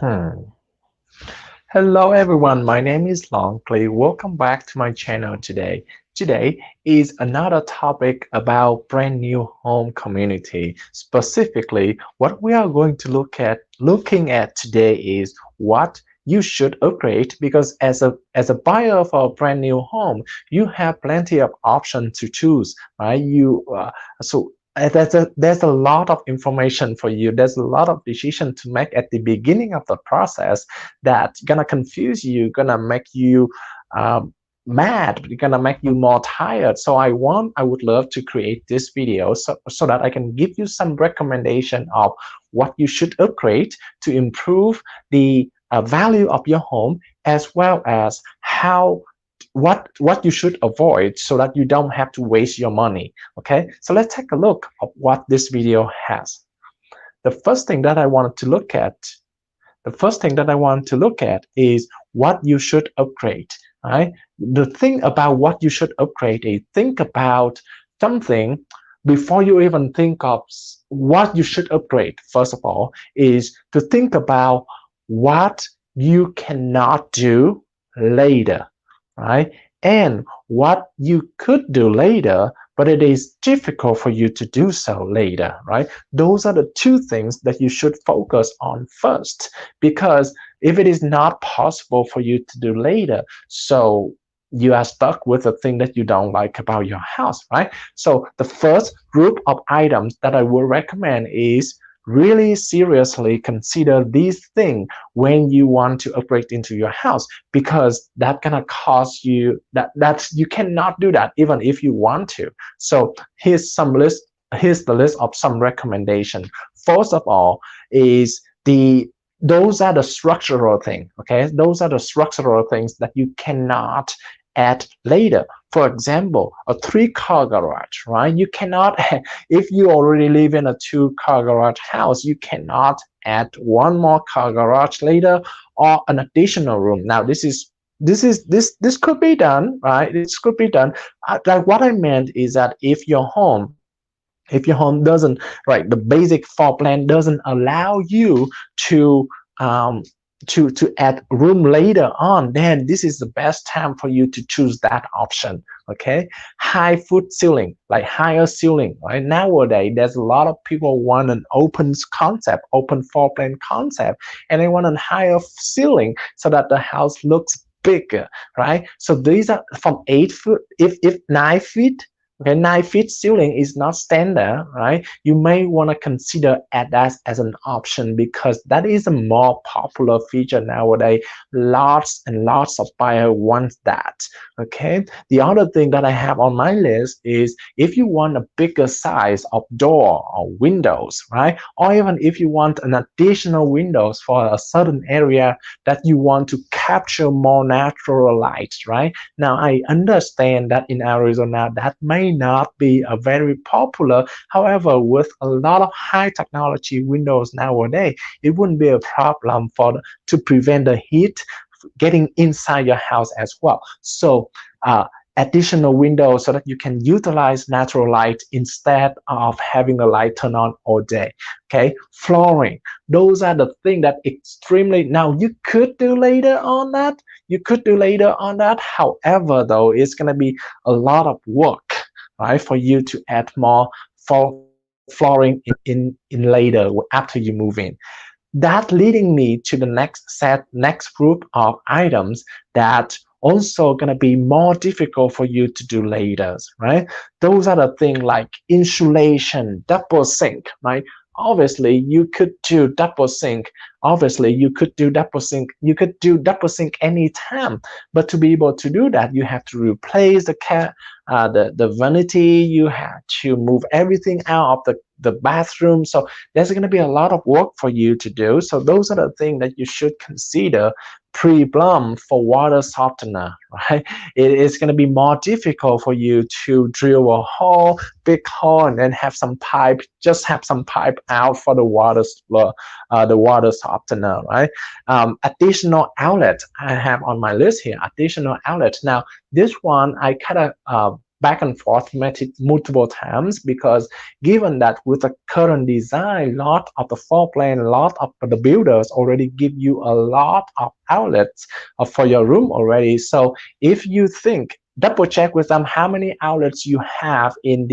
Hmm. Hello everyone, my name is Longclay. Welcome back to my channel today. Today is another topic about brand new home community. Specifically, what we are going to looking at today is what you should upgrade because as a buyer of a brand new home, you have plenty of options to choose, right? There's a lot of information for you. There's a lot of decision to make at the beginning of the process that gonna confuse you, gonna make you mad, gonna make you more tired. So I would love to create this video so that I can give you some recommendation of what you should upgrade to improve the value of your home, as well as what you should avoid so that you don't have to waste your money. Okay, so let's take a look at what this video has. The first thing that I wanted to look at the first thing that I want to look at is what you should upgrade. Right? The thing about what you should upgrade is think about something before you even think of what you should upgrade. First of all, is to think about what you cannot do later, right? And what you could do later, but it is difficult for you to do so later, right? Those are the two things that you should focus on first, because if it is not possible for you to do later, so you are stuck with the thing that you don't like about your house, right? So the first group of items that I would recommend is really seriously consider these things when you want to upgrade into your house, because that's gonna cost you that's you cannot do that even if you want to. So here's the list of some recommendation. First of all is those are the structural things. Okay, those are the structural things that you cannot add later. For example, a 3-car garage, right? You cannot if you already live in a 2-car garage house, you cannot add one more car garage later or an additional room. Now this could be done, right? This could be done. Like what I meant is that if your home doesn't, right, the basic floor plan doesn't allow you to um, to add room later on, then this is the best time for you to choose that option. Okay, high foot ceiling, like higher ceiling, right? Nowadays there's a lot of people want an open concept, open floor plan concept, and they want a higher ceiling so that the house looks bigger, right? So these are from 8 foot. If 9 feet, okay, 9 feet ceiling is not standard, right? You may want to consider add that as an option, because that is a more popular feature nowadays. Lots and lots of buyer want that. Okay. The other thing that I have on my list is if you want a bigger size of door or windows, right? Or even if you want an additional windows for a certain area that you want to capture more natural light, right? Now, I understand that in Arizona, that may not be a very popular. However, with a lot of high technology windows nowadays, it wouldn't be a problem to prevent the heat getting inside your house as well. So, additional windows so that you can utilize natural light instead of having a light turn on all day. Okay, flooring. Those are the things that extremely, now you could do later on that. You could do later on that. However, though, it's gonna be a lot of work, right, for you to add more flooring in later after you move in. That leading me to the next group of items that also gonna be more difficult for you to do later, right? Those are the things like insulation, double sink, right? Obviously you could do double sink. You could do double sink anytime, but to be able to do that, you have to replace the vanity. You have to move everything out of the bathroom. So there's going to be a lot of work for you to do. So those are the things that you should consider pre-plumb for water softener, right? It is going to be more difficult for you to drill a hole, big hole, and then have some pipe out for the water softener, right? Additional outlet I have on my list here. Additional outlet. Now this one I kind of back and forth multiple times, because given that with the current design, lot of the floor plan, a lot of the builders already give you a lot of outlets for your room already. So if you think, double check with them how many outlets you have in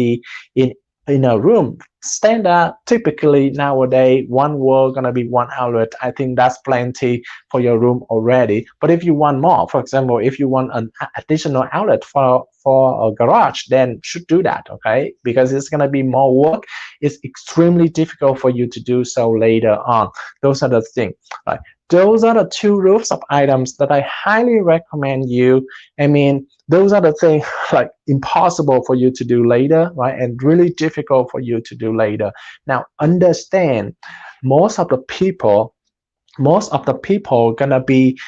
in a room. Standard typically nowadays one wall gonna be one outlet. I think that's plenty for your room already. But if you want more, for example, if you want an additional outlet for a garage, then should do that, okay? Because it's gonna be more work. It's extremely difficult for you to do so later on. Those are the things, right? Those are the two groups of items that I highly recommend you. I mean, those are the things like impossible for you to do later, right? And really difficult for you to do later. Now, understand, most of the people gonna be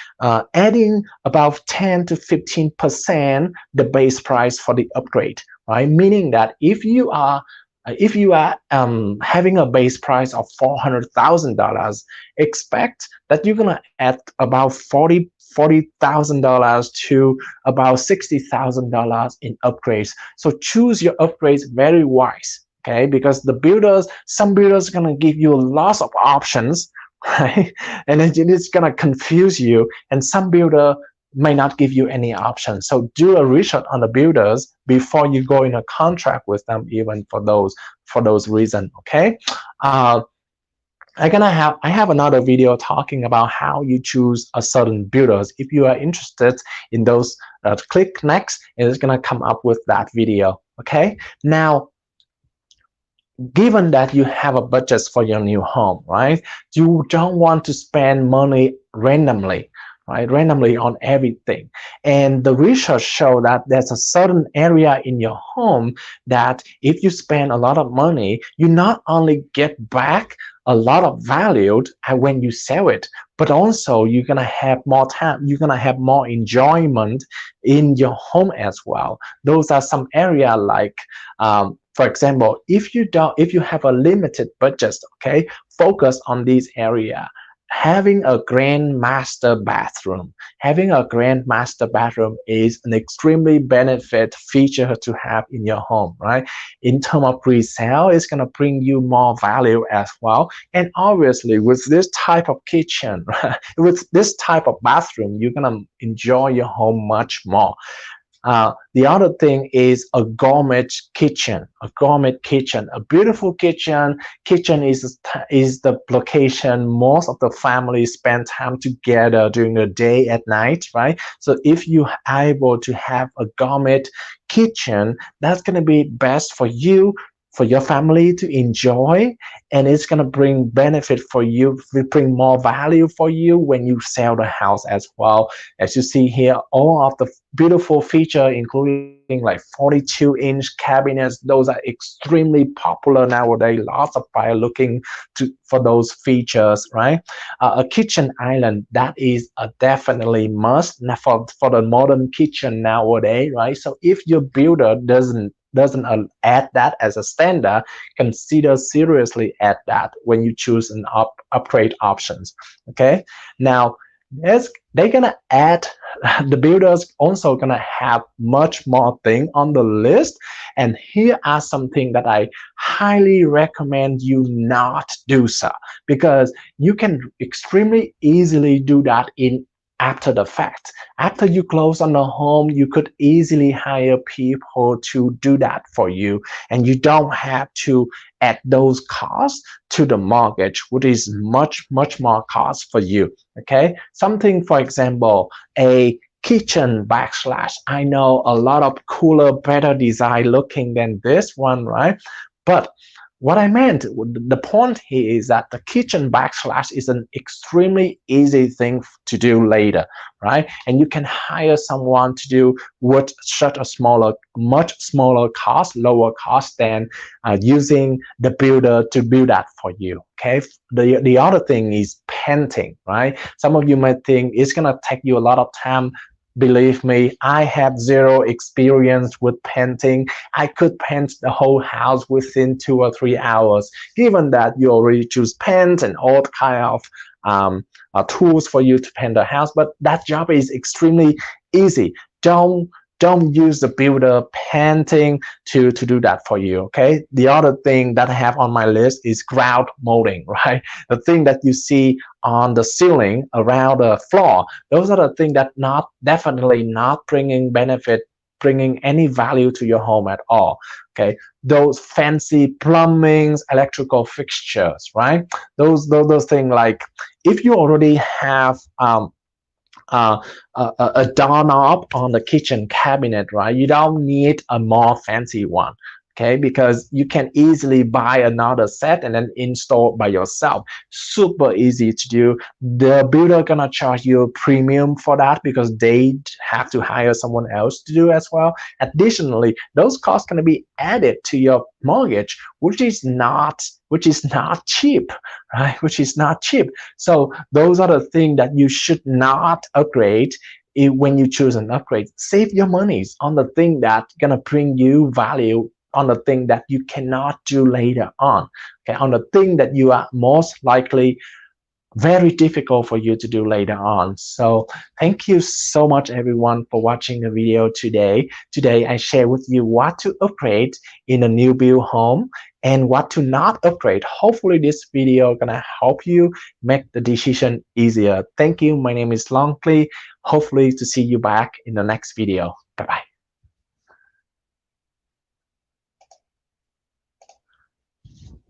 adding about 10 to 15% the base price for the upgrade, right? Meaning that if you are having a base price of $400,000, expect that you're gonna add about $40,000 to about $60,000 in upgrades. So choose your upgrades very wise, okay? Because some builders are gonna give you lots of options, right? And it's gonna confuse you, and some builder may not give you any options. So do a research on the builders before you go in a contract with them, even for those reasons, okay? I have another video talking about how you choose a certain builders. If you are interested in those, click next, and it's gonna come up with that video, okay? Now, given that you have a budget for your new home, right? You don't want to spend money randomly, right? Randomly on everything. And the research show that there's a certain area in your home that if you spend a lot of money, you not only get back a lot of value when you sell it, but also you're gonna have more time, you're gonna have more enjoyment in your home as well. Those are some area like, for example, if you have a limited budget, okay, focus on this area. Having a grand master bathroom. Having a grand master bathroom is an extremely benefit feature to have in your home, right? In terms of resale, it's gonna bring you more value as well. And obviously, with this type of kitchen, right, with this type of bathroom, you're gonna enjoy your home much more. The other thing is a gourmet kitchen. A beautiful kitchen. Kitchen is the location most of the families spend time together during the day at night, right? So if you are able to have a gourmet kitchen, that's gonna be best for you, for your family to enjoy, and it's going to bring benefit for you, will bring more value for you when you sell the house as well. As you see here, all of the beautiful feature, including like 42-inch cabinets, those are extremely popular nowadays. Lots of buyers looking for those features, right? A kitchen island, that is a definitely must for the modern kitchen nowadays, right? So if your builder doesn't add that as a standard, consider seriously add that when you choose an upgrade options, okay? Now, they're gonna add, the builders also gonna have much more thing on the list, and here are something that I highly recommend you not do so, because you can extremely easily do that in after the fact. After you close on the home, you could easily hire people to do that for you, and you don't have to add those costs to the mortgage, which is much more cost for you, okay? Something, for example, a kitchen backslash. I know a lot of cooler, better design looking than this one, right? But what I meant, the point here is that the kitchen backslash is an extremely easy thing to do later, right? And you can hire someone to do with such a much smaller cost, lower cost than using the builder to build that for you, okay? The other thing is painting, right? Some of you might think it's gonna take you a lot of time. Believe me, I have zero experience with painting. I could paint the whole house within 2 or 3 hours, given that you already choose paint and all kind of tools for you to paint the house. But that job is extremely easy. Don't don't use the builder painting to do that for you. Okay, the other thing that I have on my list is grout molding, right? The thing that you see on the ceiling around the floor, those are the things that not definitely not bringing benefit, bringing any value to your home at all. Okay, those fancy plumbings, electrical fixtures, right? Those things, like if you already have uh, a doorknob on the kitchen cabinet, right? You don't need a more fancy one, okay? Because you can easily buy another set and then install by yourself. Super easy to do. The builder gonna charge you a premium for that because they have to hire someone else to do as well. Additionally, those costs gonna be added to your mortgage, which is not cheap, right? Which is not cheap. So those are the things that you should not upgrade. When you choose an upgrade, save your monies on the thing that's gonna bring you value, on the thing that you cannot do later on, okay, on the thing that you are most likely very difficult for you to do later on. So thank you so much everyone for watching the video today. Today I share with you what to upgrade in a new build home and what to not upgrade. Hopefully this video gonna help you make the decision easier. Thank you. My name is Longkley. Hopefully to see you back in the next video. Bye bye.